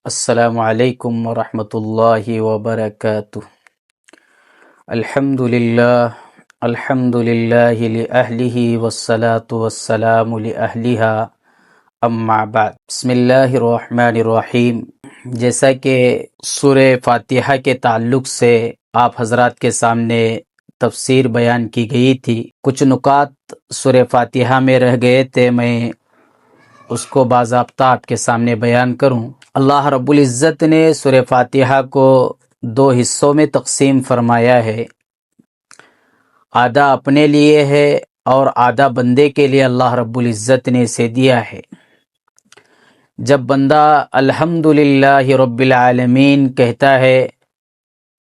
السلام علیکم ورحمۃ اللہ وبرکاتہ۔ الحمد للہ لأہلہ والصلاة والسلام لأہلہا، اما بعد۔ بسم اللہ الرحمن الرحیم۔ جیسا کہ سورہ فاتحہ کے تعلق سے آپ حضرات کے سامنے تفسیر بیان کی گئی تھی، کچھ نکات سورہ فاتحہ میں رہ گئے تھے، میں اس کو باضابطہ آپ کے سامنے بیان کروں۔ اللہ رب العزت نے سورہ فاتحہ کو دو حصوں میں تقسیم فرمایا ہے، آدھا اپنے لیے ہے اور آدھا بندے کے لیے اللہ رب العزت نے اسے دیا ہے۔ جب بندہ الحمدللہ رب العالمین کہتا ہے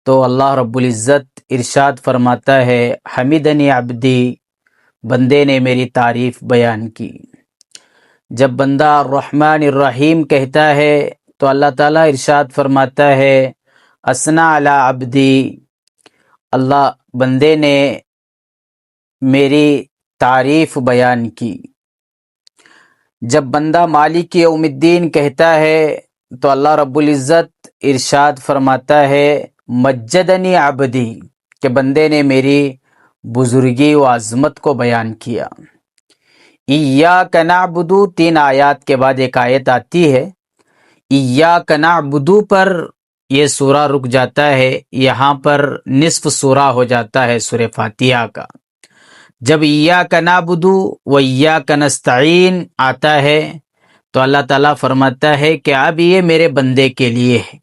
تو اللہ رب العزت ارشاد فرماتا ہے، حمدنی عبدی، بندے نے میری تعریف بیان کی۔ جب بندہ الرحمن الرحیم کہتا ہے تو اللہ تعالیٰ ارشاد فرماتا ہے، اثنا علی عبدی، اللہ بندے نے میری تعریف بیان کی۔ جب بندہ مالک یوم الدین کہتا ہے تو اللہ رب العزت ارشاد فرماتا ہے، مجدنی عبدی، کہ بندے نے میری بزرگی و عظمت کو بیان کیا۔ ایاک نعبد، 3 آیات کے بعد ایک آیت آتی ہے، ایاک نعبد پر یہ سورہ رک جاتا ہے، یہاں پر نصف سورہ ہو جاتا ہے سورہ فاتحہ کا۔ جب ایاک نعبد و ایاک نستعین آتا ہے تو اللہ تعالیٰ فرماتا ہے کہ اب یہ میرے بندے کے لیے ہے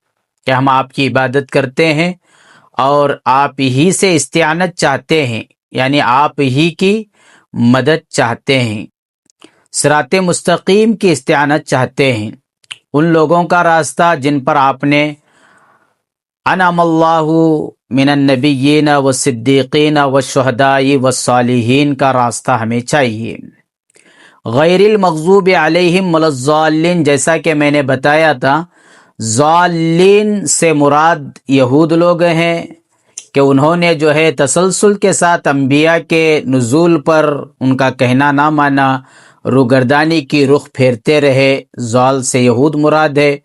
کہ ہم آپ کی عبادت کرتے ہیں اور آپ ہی سے استعانت چاہتے ہیں، یعنی آپ ہی کی مدد چاہتے ہیں، صراط مستقیم کی استعانت چاہتے ہیں، ان لوگوں کا راستہ جن پر آپ نے انعم اللہ من النبیین والصدیقین والشہداء والصالحین کا راستہ ہمیں چاہیے۔ غیر المغضوب علیہم ولا الضالین، جیسا کہ میں نے بتایا تھا، ضالین سے مراد یہود لوگ ہیں کہ انہوں نے جو ہے تسلسل کے ساتھ انبیاء کے نزول پر ان کا کہنا نہ مانا، روگردانی کی رخ پھیرتے رہے۔ ضال سے یہود مراد ہے،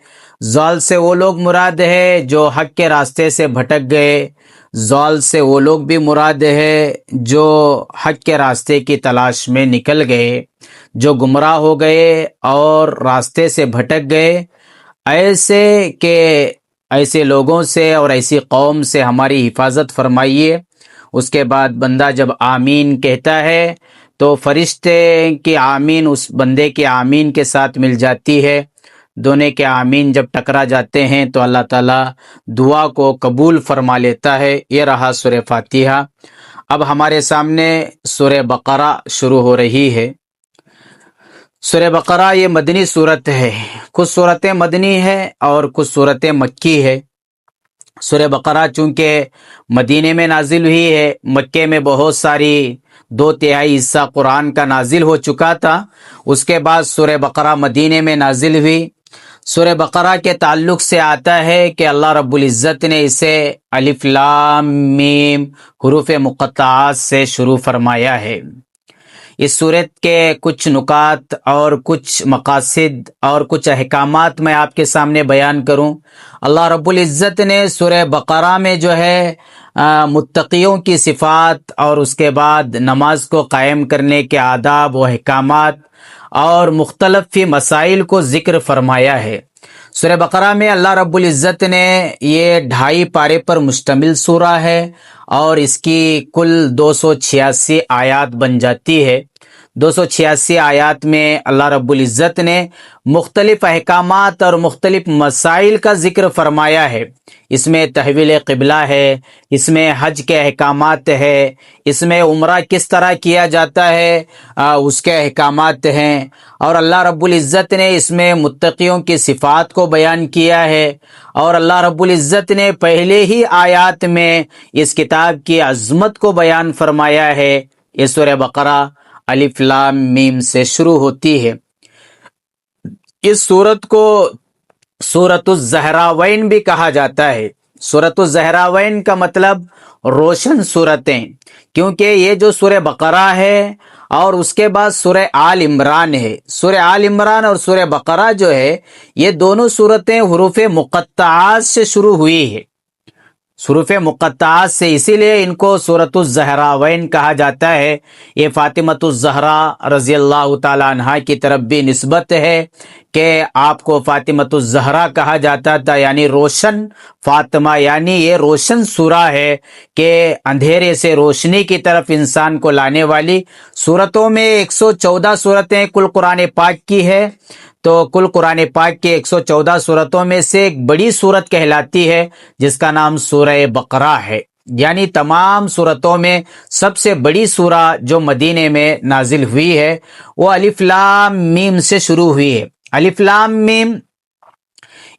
ضال سے وہ لوگ مراد ہے جو حق کے راستے سے بھٹک گئے، ضال سے وہ لوگ بھی مراد ہے جو حق کے راستے کی تلاش میں نکل گئے، جو گمراہ ہو گئے اور راستے سے بھٹک گئے۔ ایسے لوگوں سے اور ایسی قوم سے ہماری حفاظت فرمائیے۔ اس کے بعد بندہ جب آمین کہتا ہے تو فرشتے کی آمین اس بندے کی آمین کے ساتھ مل جاتی ہے، دونوں کے آمین جب ٹکرا جاتے ہیں تو اللہ تعالیٰ دعا کو قبول فرما لیتا ہے۔ یہ رہا سورہ فاتحہ۔ اب ہمارے سامنے سورہ بقرہ شروع ہو رہی ہے۔ سورہ بقرہ یہ مدنی صورت ہے، کچھ صورتیں مدنی ہے اور کچھ صورتیں مکی ہے۔ سورہ بقرہ چونکہ مدینے میں نازل ہوئی ہے، مکے میں بہت ساری 2/3 حصہ قرآن کا نازل ہو چکا تھا، اس کے بعد سورہ بقرہ مدینے میں نازل ہوئی۔ سورہ بقرہ کے تعلق سے آتا ہے کہ اللہ رب العزت نے اسے الف لام میم حروف مقطعات سے شروع فرمایا ہے۔ اس صورت کے کچھ نکات اور کچھ مقاصد اور کچھ احکامات میں آپ کے سامنے بیان کروں۔ اللہ رب العزت نے سورہ بقرہ میں جو ہے متقیوں کی صفات اور اس کے بعد نماز کو قائم کرنے کے آداب و احکامات اور مختلف مسائل کو ذکر فرمایا ہے۔ سورہ بقرہ میں اللہ رب العزت نے یہ 2.5 پارے پر مشتمل سورہ ہے اور اس کی کل 286 آیات بن جاتی ہے۔ 286 آیات میں اللہ رب العزت نے مختلف احکامات اور مختلف مسائل کا ذکر فرمایا ہے۔ اس میں تحویل قبلہ ہے، اس میں حج کے احکامات ہے، اس میں عمرہ کس طرح کیا جاتا ہے اس کے احکامات ہیں، اور اللہ رب العزت نے اس میں متقیوں کی صفات کو بیان کیا ہے، اور اللہ رب العزت نے پہلے ہی آیات میں اس کتاب کی عظمت کو بیان فرمایا ہے۔ یہ سورہ بقرہ الف لام میم سے شروع ہوتی ہے۔ اس سورت کو سورۃ الزہراوین بھی کہا جاتا ہے۔ سورۃ الزہراوین کا مطلب روشن سورتیں، کیونکہ یہ جو سورہ بقرہ ہے اور اس کے بعد سورہ آل عمران ہے۔ سورہ آل عمران اور سورہ بقرہ جو ہے یہ دونوں سورتیں حروف مقطعات سے شروع ہوئی ہے، حروف مقطعات سے، اسی لیے ان کو سورۃ الزہراوین کہا جاتا ہے۔ یہ فاطمۃ الزہرا رضی اللہ تعالی عنہا کی طرف بھی نسبت ہے کہ آپ کو فاطمۃ الزہرا کہا جاتا تھا، یعنی روشن فاطمہ، یعنی یہ روشن سورہ ہے کہ اندھیرے سے روشنی کی طرف انسان کو لانے والی۔ سورتوں میں 114 سورتیں کل قرآن پاک کی ہے، تو کل قرآن پاک کے 114 سورتوں میں سے ایک بڑی سورت کہلاتی ہے جس کا نام سورہ بقرہ ہے، یعنی تمام سورتوں میں سب سے بڑی سورہ جو مدینے میں نازل ہوئی ہے وہ الف لام میم سے شروع ہوئی ہے۔ الف لام میم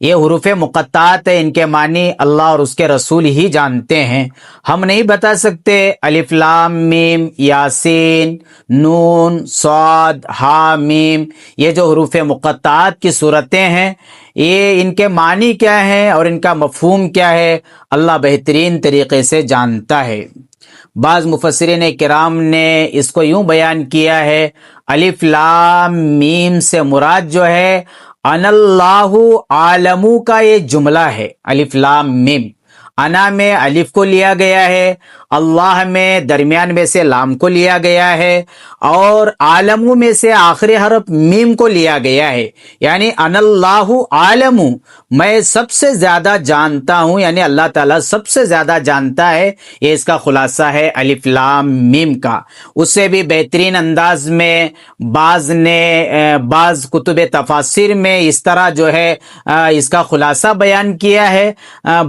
یہ حروف مقطعات ہے، ان کے معنی اللہ اور اس کے رسول ہی جانتے ہیں، ہم نہیں بتا سکتے۔ الف لام میم، یاسین، نون، صاد، ہا میم، یہ جو حروف مقطعات کی صورتیں ہیں یہ ان کے معنی کیا ہیں اور ان کا مفہوم کیا ہے اللہ بہترین طریقے سے جانتا ہے۔ بعض مفسرین کرام نے اس کو یوں بیان کیا ہے، الف لام میم سے مراد جو ہے ان اللہ عالم کا یہ جملہ ہے۔ الف لام میم، انا میں الف کو لیا گیا ہے، اللہ میں درمیان میں سے لام کو لیا گیا ہے، اور عالم میں سے آخری حرف میم کو لیا گیا ہے، یعنی ان اللہ عالم، میں سب سے زیادہ جانتا ہوں، یعنی اللہ تعالیٰ سب سے زیادہ جانتا ہے، یہ اس کا خلاصہ ہے الف لام میم کا۔ اس سے بھی بہترین انداز میں بعض کتب تفاسیر میں اس طرح جو ہے اس کا خلاصہ بیان کیا ہے،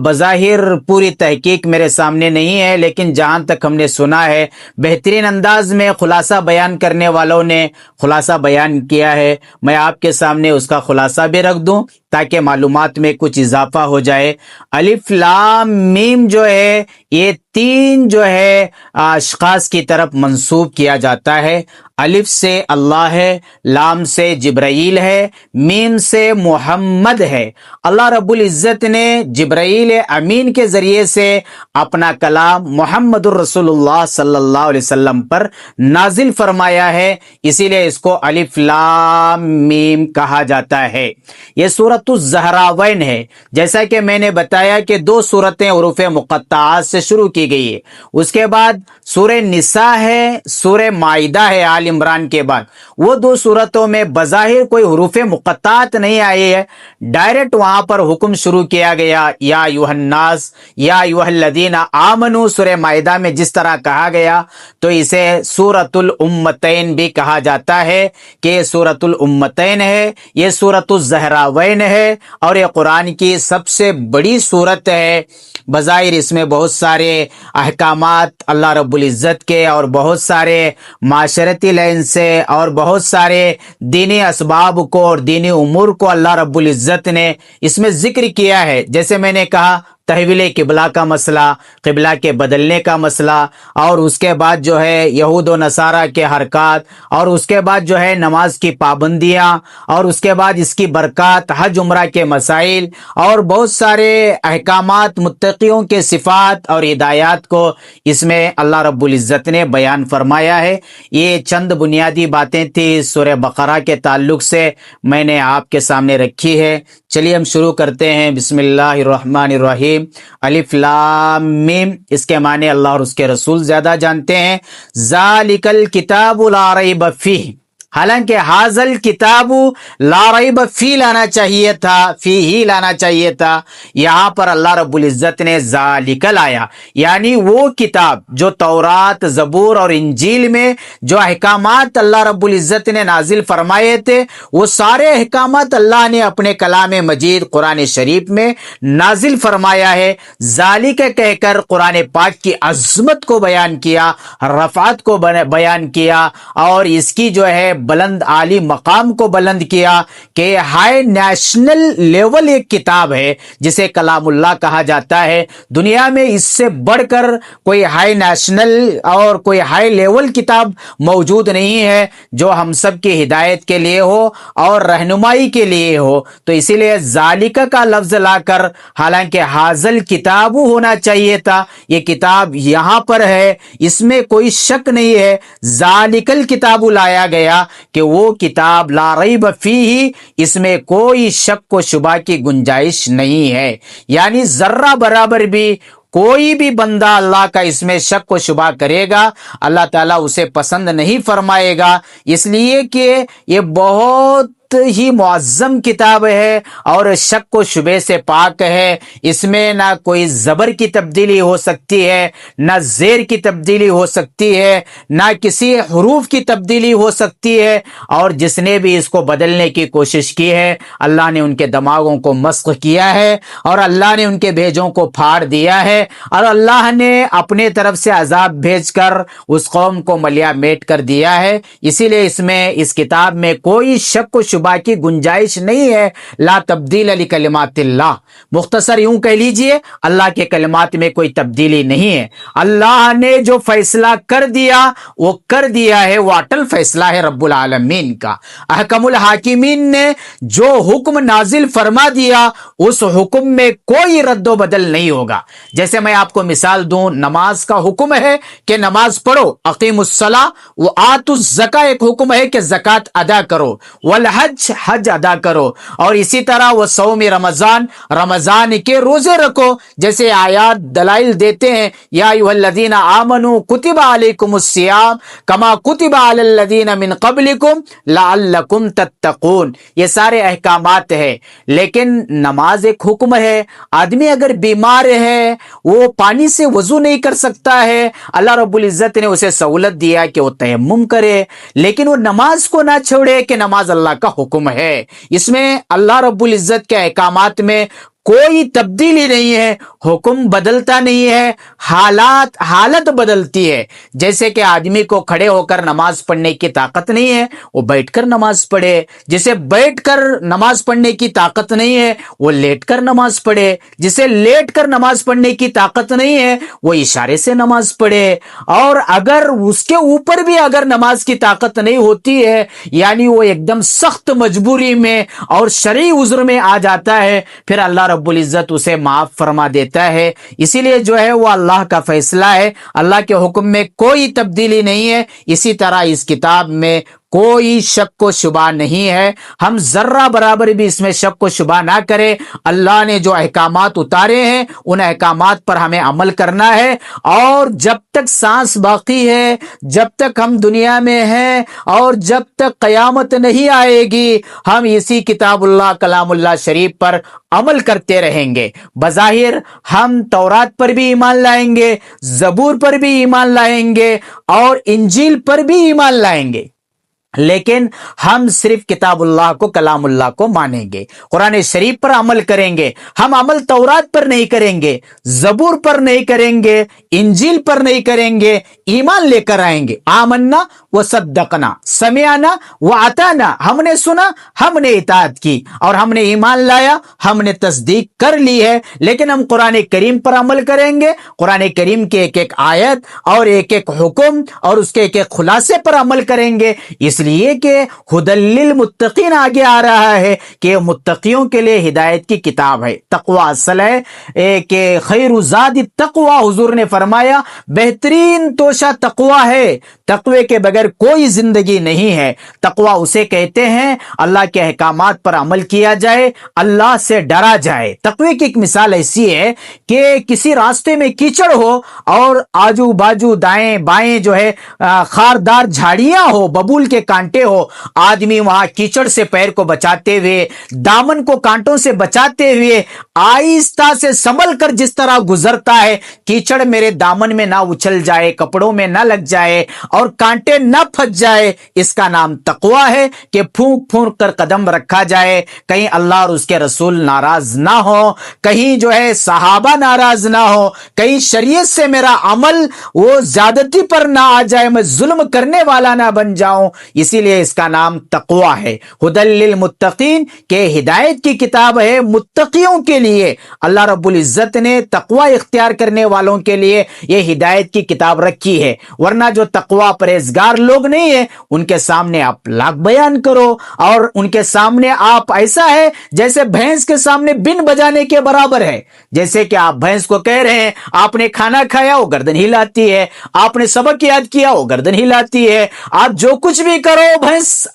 بظاہر پوری تحقیق میرے سامنے نہیں ہے، لیکن جہاں تک ہم نے سنا ہے بہترین انداز میں خلاصہ بیان کرنے والوں نے خلاصہ بیان کیا ہے، میں آپ کے سامنے اس کا خلاصہ بھی رکھ دوں تاکہ معلومات میں کچھ اضافہ ہو جائے۔ الف لام میم جو ہے یہ تین جو ہے اشخاص کی طرف منسوب کیا جاتا ہے۔ الف سے اللہ ہے، لام سے جبرائیل ہے، میم سے محمد ہے۔ اللہ رب العزت نے جبرائیل امین کے ذریعے سے اپنا کلام محمد الرسول اللہ صلی اللہ علیہ وسلم پر نازل فرمایا ہے، اسی لیے اس کو الف لام میم کہا جاتا ہے۔ یہ سورۃ الزہراوین ہے، جیسا کہ میں نے بتایا کہ دو سورتیں حروف مقطعات سے شروع کی گئی ہے، اس کے بعد سورہ نساء ہے، سورہ مائدہ ہے آل عمران کے بعد۔ وہ دو سورتوں میں بظاہر کوئی حروف مقطعات نہیں آئی ہے، ڈائریکٹ وہاں پر حکم شروع کیا گیا، یا ایھا الناس، یا ایھا الذین آمنوا، سورہ مائدہ میں جس طرح کہا گیا، تو اسے سورۃ الامتین بھی کہا جاتا ہے کہ یہ سورۃ الامتین ہے، یہ سورۃ الزہراوین ہے، اور یہ قرآن کی سب سے بڑی سورت ہے۔ بظاہر اس میں بہت سارے احکامات اللہ رب العزت کے اور بہت سارے معاشرتی لین سے اور بہت سارے دینی اسباب کو اور دینی امور کو اللہ رب العزت نے اس میں ذکر کیا ہے، جیسے میں نے کہا تحویل قبلہ کا مسئلہ، قبلہ کے بدلنے کا مسئلہ، اور اس کے بعد جو ہے یہود و نصارہ کے حرکات، اور اس کے بعد جو ہے نماز کی پابندیاں، اور اس کے بعد اس کی برکات، حج عمرہ کے مسائل، اور بہت سارے احکامات، متقیوں کے صفات اور ہدایات کو اس میں اللہ رب العزت نے بیان فرمایا ہے۔ یہ چند بنیادی باتیں تھی سورہ بقرہ کے تعلق سے میں نے آپ کے سامنے رکھی ہے۔ چلیے ہم شروع کرتے ہیں۔ بسم اللہ الرحمن الرحیم۔ الف لام میم، اس کے معنی اللہ اور اس کے رسول زیادہ جانتے ہیں۔ ذالک الکتاب لا ریب فیہ، حالانکہ حاضل کتاب لا ریب فی لانا چاہیے تھا، فی ہی لانا چاہیے تھا، یہاں پر اللہ رب العزت نے ذالک لایا، یعنی وہ کتاب جو تورات، زبور اور انجیل میں جو احکامات اللہ رب العزت نے نازل فرمائے تھے، وہ سارے احکامات اللہ نے اپنے کلام مجید قرآن شریف میں نازل فرمایا ہے۔ ذالک کہہ کر قرآن پاک کی عظمت کو بیان کیا، رفعت کو بیان کیا، اور اس کی جو ہے بلند عالی مقام کو بلند کیا کہ ہائی نیشنل لیول ایک کتاب ہے جسے کلام اللہ کہا جاتا ہے. دنیا میں اس سے بڑھ کر کوئی ہائی نیشنل اور کوئی ہائی لیول کتاب موجود نہیں ہے جو ہم سب کی ہدایت کے لیے ہو اور رہنمائی کے لیے ہو. تو اسی لیے ذالک کا لفظ لا کر، حالانکہ حاضل کتاب ہونا چاہیے تھا، یہ کتاب یہاں پر ہے، اس میں کوئی شک نہیں ہے. ذالک الکتاب لایا گیا کہ وہ کتاب لا ریب فیہ، اس میں کوئی شک و شبہ کی گنجائش نہیں ہے. یعنی ذرہ برابر بھی کوئی بھی بندہ اللہ کا اس میں شک و شبہ کرے گا، اللہ تعالیٰ اسے پسند نہیں فرمائے گا، اس لیے کہ یہ بہت ہی معظم کتاب ہے اور شک و شبے سے پاک ہے. اس میں نہ کوئی زبر کی تبدیلی ہو سکتی ہے، نہ زیر کی تبدیلی ہو سکتی ہے، نہ کسی حروف کی تبدیلی ہو سکتی ہے. اور جس نے بھی اس کو بدلنے کی کوشش کی ہے، اللہ نے ان کے دماغوں کو مسخ کیا ہے اور اللہ نے ان کے بھیجوں کو پھاڑ دیا ہے اور اللہ نے اپنے طرف سے عذاب بھیج کر اس قوم کو ملیا میٹ کر دیا ہے. اسی لیے اس کتاب میں کوئی شک و شبہ کی گنجائش نہیں ہے. لا تبدیل لکلمات اللہ، مختصر یوں کہہ لیجئے اللہ کے کلمات میں کوئی تبدیلی نہیں ہے. اللہ نے جو فیصلہ کر دیا وہ کر دیا ہے، وہ اٹل فیصلہ ہے رب العالمین کا. احکم الحاکمین نے جو حکم نازل فرما دیا اس حکم میں کوئی رد و بدل نہیں ہوگا. جیسے میں آپ کو مثال دوں، نماز کا حکم ہے کہ نماز پڑھو، اقیم الصلاۃ وآتوا الزکاۃ، ایک حکم ہے کہ زکوٰۃ ادا کرو، والحج، حج ادا کرو. اور اسی طرح وہ صوم رمضان، رمضان کے روزے رکھو. جیسے آیات دلائل دیتے ہیں، یا ایھا الذین آمنوا کتب علیکم الصیام کما کتب علی الذین من قبلکم لعلکم تتقون. یہ سارے احکامات ہیں، لیکن نماز ایک حکم ہے. آدمی اگر بیمار ہے، وہ پانی سے وضو نہیں کر سکتا ہے، اللہ رب العزت نے اسے سہولت دیا کہ وہ تیمم کرے، لیکن وہ نماز کو نہ چھوڑے کہ نماز اللہ کا حکم ہے. اس میں اللہ رب العزت کے احکامات میں کوئی تبدیلی نہیں ہے، حکم بدلتا نہیں ہے، حالت بدلتی ہے. جیسے کہ آدمی کو کھڑے ہو کر نماز پڑھنے کی طاقت نہیں ہے، وہ بیٹھ کر نماز پڑھے. جسے بیٹھ کر نماز پڑھنے کی طاقت نہیں ہے وہ لیٹ کر نماز پڑھے. جسے لیٹ کر نماز پڑھنے کی طاقت نہیں ہے وہ اشارے سے نماز پڑھے. اور اگر اس کے اوپر بھی اگر نماز کی طاقت نہیں ہوتی ہے، یعنی وہ ایک دم سخت مجبوری میں اور شرعی عذر میں آ جاتا ہے، پھر اللہ رب العزت اسے معاف فرما دیتا ہے. اسی لیے جو ہے وہ اللہ کا فیصلہ ہے، اللہ کے حکم میں کوئی تبدیلی نہیں ہے. اسی طرح اس کتاب میں کوئی شک و شبہ نہیں ہے. ہم ذرہ برابر بھی اس میں شک و شبہ نہ کرے. اللہ نے جو احکامات اتارے ہیں ان احکامات پر ہمیں عمل کرنا ہے، اور جب تک سانس باقی ہے، جب تک ہم دنیا میں ہیں اور جب تک قیامت نہیں آئے گی، ہم اسی کتاب اللہ کلام اللہ شریف پر عمل کرتے رہیں گے. بظاہر ہم تورات پر بھی ایمان لائیں گے، زبور پر بھی ایمان لائیں گے اور انجیل پر بھی ایمان لائیں گے، لیکن ہم صرف کتاب اللہ کو کلام اللہ کو مانیں گے، قرآن شریف پر عمل کریں گے. ہم عمل تورات پر نہیں کریں گے، زبور پر نہیں کریں گے، انجیل پر نہیں کریں گے، ایمان لے کر آئیں گے. آمنا وصدقنا، سمعنا واطعنا، ہم نے سنا، ہم نے اطاعت کی اور ہم نے ایمان لایا، ہم نے تصدیق کر لی ہے. لیکن ہم قرآن کریم پر عمل کریں گے، قرآن کریم کے ایک ایک آیت اور ایک ایک حکم اور اس کے ایک ایک خلاصے پر عمل کریں گے. اس لیے کہ ھدی للمتقین آگے آ رہا ہے کہ متقیوں کے لیے ہدایت کی کتاب ہے. تقوی اصل ہے کہ خیر زاد التقوی، حضور نے فرمایا بہترین توشہ تقوی ہے، تقوی کے بغیر کوئی زندگی نہیں ہے. تقوی اسے کہتے ہیں اللہ کے احکامات پر عمل کیا جائے، اللہ سے ڈرا جائے. تقوی کی ایک مثال ایسی ہے کہ کسی راستے میں کیچڑ ہو اور آجو باجو دائیں بائیں جو ہے خاردار جھاڑیاں ہو، ببول کے کانٹے ہو، آدمی وہاں کیچڑ سے پیر کو بچاتے ہوئے، دامن کو کانٹوں سے بچاتے ہوئے آہستہ سے سنبھل کر جس طرح گزرتا ہے، کیچڑ میرے دامن میں نہ اچھل جائے، کپڑوں میں نہ لگ جائے اور کانٹے نہ پھنس جائے، اس کا نام تقوی ہے کہ پھونک پھونک کر قدم رکھا جائے، کہیں اللہ اور اس کے رسول ناراض نہ ہو، کہیں جو ہے صحابہ ناراض نہ ہو، کہیں شریعت سے میرا عمل وہ زیادتی پر نہ آ جائے، میں ظلم کرنے والا نہ بن جاؤں. اسی لیے اس کا نام تقوی ہے۔ ہدی للمتقین کہ ہدایت کی کتاب ہے متقیوں کے لیے۔ اللہ رب العزت نے تقوی اختیار کرنے والوں کے لیے یہ ہدایت کی کتاب رکھی ہے، ورنہ جو تقوی پرہیزگار لوگ نہیں ہیں ان کے سامنے آپ لاکھ بیان کرو، اور ان کے سامنے آپ ایسا ہے جیسے بھینس کے سامنے بن بجانے کے برابر ہے۔ جیسے کہ آپ بھینس کو کہہ رہے ہیں آپ نے کھانا کھایا، وہ گردن ہلاتی ہے، آپ نے سبق یاد کیا، وہ گردن ہلاتی ہے، آپ جو کچھ بھی کرو بھینس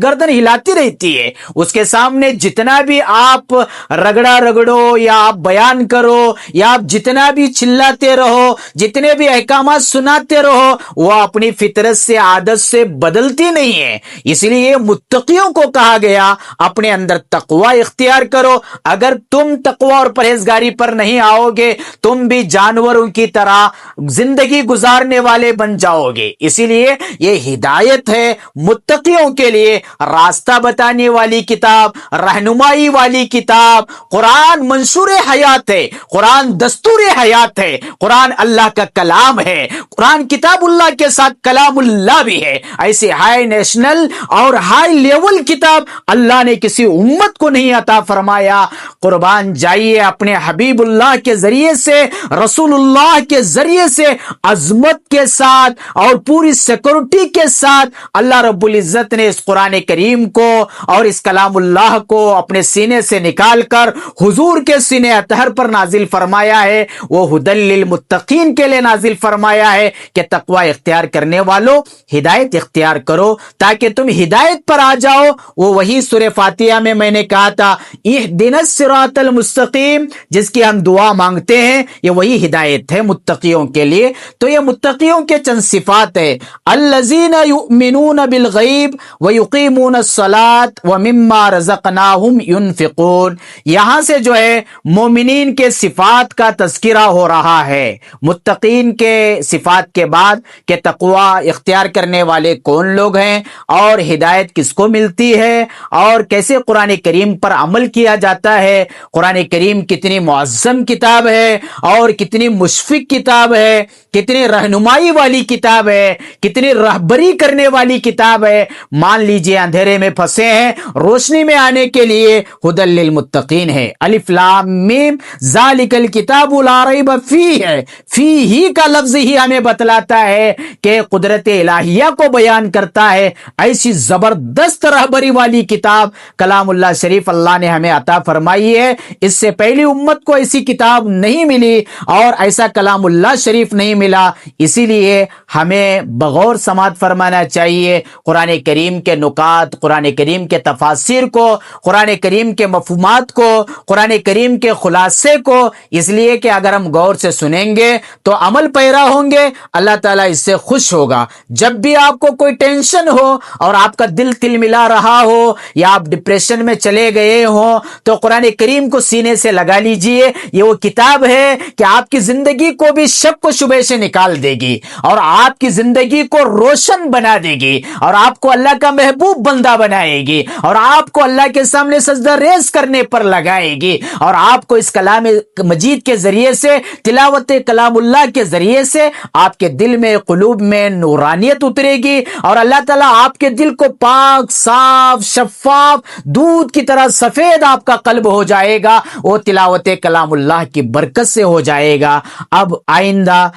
گردن ہلاتی رہتی ہے۔ اس کے سامنے جتنا بھی آپ رگڑو یا آپ بیان کرو یا آپ جتنا بھی چلاتے رہو، جتنے بھی احکامات سناتے رہو، وہ اپنی فطرت سے عادت سے بدلتی نہیں ہے۔ اس لیے متقیوں کو کہا گیا اپنے اندر تقوی اختیار کرو۔ اگر تم تقوی اور پرہیزگاری پر نہیں آؤ گے تم بھی جانوروں کی طرح زندگی گزارنے والے بن جاؤ گے۔ اسی لیے یہ ہدایت ہے متقیوں کے لیے، راستہ بتانے والی کتاب، رہنمائی والی کتاب۔ قرآن منشور حیات ہے، قرآن دستور حیات ہے، قرآن اللہ کا کلام ہے، قرآن کتاب اللہ کے ساتھ کلام اللہ بھی ہے۔ ایسی ہائی نیشنل اور ہائی لیول کتاب اللہ نے کسی امت کو نہیں عطا فرمایا۔ قربان جائیے اپنے حبیب اللہ کے ذریعے سے، رسول اللہ کے ذریعے سے عظمت کے ساتھ اور پوری سیکورٹی کے ساتھ اللہ رب العزت نے اس قرآن کریم کو اور اس کلام اللہ کو اپنے سینے سے نکال کر حضور کے سینے اطہر پر نازل فرمایا ہے۔ وہ ہدی للمتقین کے لیے نازل فرمایا ہے کہ تقوی اختیار کرنے والوں ہدایت اختیار کرو تاکہ تم ہدایت پر آ جاؤ۔ وہ وہی سورہ فاتحہ میں نے کہا تھا اہدنا الصراط المستقیم، جس کی ہم دعا مانگتے ہیں، یہ وہی ہدایت ہے متقیوں کے لیے۔ تو یہ متقیوں کے چند صفات ہے، الذین یؤمنون بالغیب ویقیمون الصلاۃ ومما رزقناہم ينفقون۔ یہاں سے جو ہے مومنین کے صفات کا تذکرہ ہو رہا ہے۔ متقین کے صفات کے بعد کہ تقوی اختیار کرنے والے کون لوگ ہیں اور ہدایت کس کو ملتی ہے اور کیسے قرآن کریم پر عمل کیا جاتا ہے۔ قرآن کریم کتنی معظم کتاب ہے اور کتنی مشفق کتاب ہے، کتنی رہنمائی والی کتاب ہے، کتنی رہبری کرنے والی کتاب ہے۔ مان لیجئے اندھیرے میں پھنسے ہیں، روشنی میں آنے کے لیے ہدی للمتقین ہے۔ الف لام میم ذالک الکتاب لا ریب فیہ ہے، فی ہی کا لفظ ہی ہمیں بتلاتا ہے کہ قدرت الہیہ کو بیان کرتا ہے۔ ایسی زبردست رہبری والی کتاب کلام اللہ شریف اللہ نے ہمیں عطا فرمائی ہے۔ اس سے پہلی امت کو ایسی کتاب نہیں ملی اور ایسا کلام اللہ شریف نہیں ملا، اسی لیے ہمیں بغور سماعت فرمانا چاہیے۔ قرآن کریم کے نکات، قرآن کریم کے تفاسیر کو، قرآن کریم کے مفہومات کو، قرآن کریم کے خلاصے کو، اس لیے کہ اگر ہم غور سے سنیں گے تو عمل پیرا ہوں گے، اللہ تعالیٰ اس سے خوش ہوگا۔ جب بھی آپ کو کوئی ٹینشن ہو اور آپ کا دل تل ملا رہا ہو یا آپ ڈپریشن میں چلے گئے ہوں تو قرآن کریم کو سینے سے لگا لیجئے۔ یہ وہ کتاب ہے کہ آپ کی زندگی کو بھی شک و شبہ سے نکال دے گی اور آپ کی زندگی کو روشن بنا دے گی اور آپ کو اللہ کا محبوب بندہ بنائے گی اور آپ کو اللہ کے سامنے سجدہ ریز کرنے پر لگائے گی اور آپ کو اس کلام مجید کے ذریعے سے، تلاوت کلام اللہ کے ذریعے سے آپ کے دل میں، قلوب میں نورانیت اترے گی اور اللہ تعالیٰ آپ کے دل کو پاک، صاف، شفاف دودھ کی طرح سفید آپ کا قلب ہو جائے گا۔ وہ تلاوت کلام اللہ کی برکت سے ہو جائے گا۔ اب آئندہ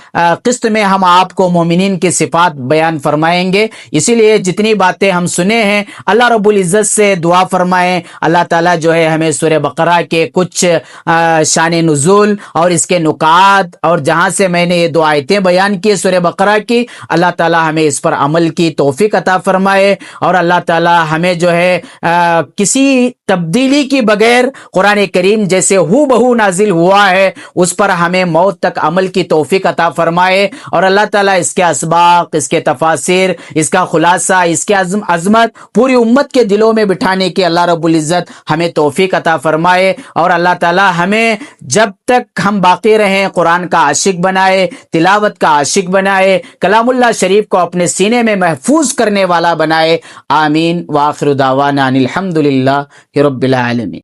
قسط میں ہم آپ کو مومنین کی صفات بیان فرمائیں گے، اسی لیے جتنی باتیں ہم سنے ہیں اللہ رب العزت سے دعا فرمائیں اللہ تعالیٰ جو ہے ہمیں سورہ بقرہ کے کچھ شان نزول اور اس کے نکات اور جہاں سے میں نے یہ دو آیتیں بیان کی سورہ بقرہ کی، اللہ تعالیٰ ہمیں اس پر عمل کی توفیق عطا فرمائے اور اللہ تعالیٰ ہمیں جو ہے کسی تبدیلی کی بغیر قرآن کریم جیسے ہو بہو نازل ہوا ہے اس پر ہمیں موت تک عمل کی توفیق عطا فرمائے اور اللہ تعالیٰ اس کے اسباق، اس کے تفاسیر، اس کا خلاصہ، اس کی عظمت پوری امت کے دلوں میں بٹھانے کی اللہ رب العزت ہمیں توفیق عطا فرمائے اور اللہ تعالیٰ ہمیں جب تک ہم باقی رہیں قرآن کا عاشق بنائے، تلاوت کا عاشق بنائے، کلام اللہ شریف کو اپنے سینے میں محفوظ کرنے والا بنائے۔ آمین۔ وآخر دعوانا ان الحمد للہ رب العالمین۔